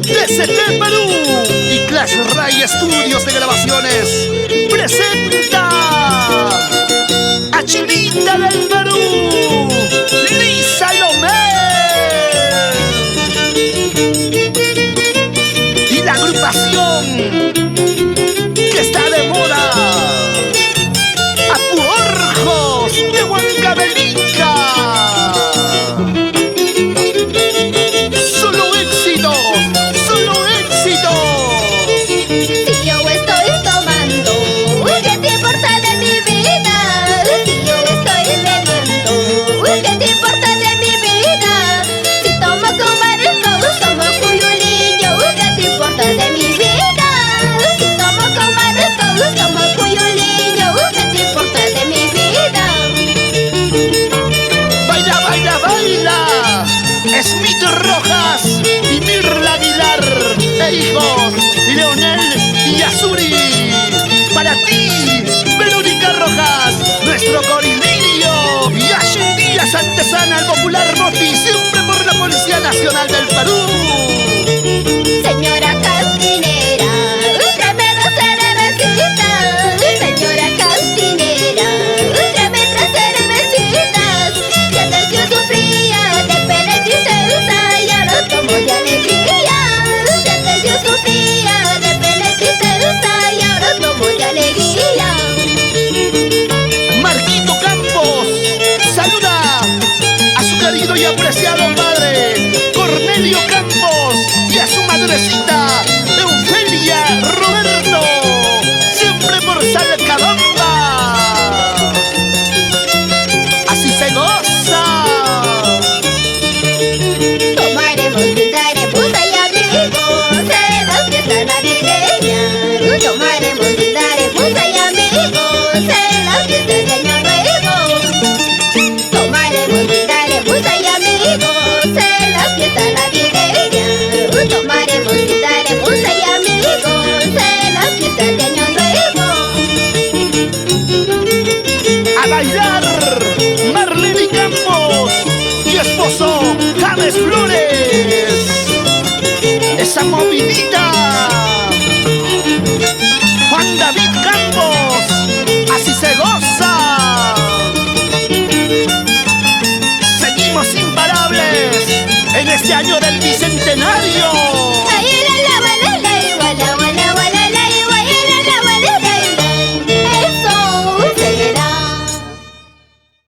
DCT Perú y Clash Ray Estudios de Grabaciones presenta a Chinita del Perú, Lisa Lomé, y la agrupación que está de moda, Apuorjos de Huancavelica. Solo éxitos, solo éxitos. Si yo estoy tomando, ¿qué te importa de mi vida? Si yo estoy bebiendo, ¿qué te importa de mi vida? Si tomo con Marcos, tomo cuyuliño, ¿qué te importa de mi vida? Si tomo con Marcos, tomo cuyuliño, ¿qué te importa de mi vida? Baila, baila, baila. Smith Rojas y Mirla Aguilar e hijos, Leonel y Azuri. Para ti, Verónica Rojas, nuestro Corilillo, y Ashley Díaz Antesana, el popular Moti, siempre por la Policía Nacional del Perú. Señora cantinera, tráeme dos cervecitas. Señora cantinera, tráeme tres cervecitas. Y antes yo sufría de pena y tristeza, y ahora tomo de alegría. Y antes yo sufría de pena y tristeza, y ahora tomo de alegría. Marquito Campos saluda a su querido y apreciado padre Cornelio Campos y a su madrecita Eufelia Roberto, siempre por Salcabamba. Así se goza. Tomaremos, brindaremos, ay amigos, en la fiesta navideña. Tomaremos, brindaremos, ay amigos, en la fiesta de Año Nuevo. Tomaremos, brindaremos, ay amigos, en la fiesta navideña. Tomaremos, brindaremos, ay amigos, en la fiesta de Año Nuevo. A bailar Marlene Campos y esposo James Flores. Esa movidita. Juan David Campos, así se goza. Seguimos imparables en este año del bicentenario.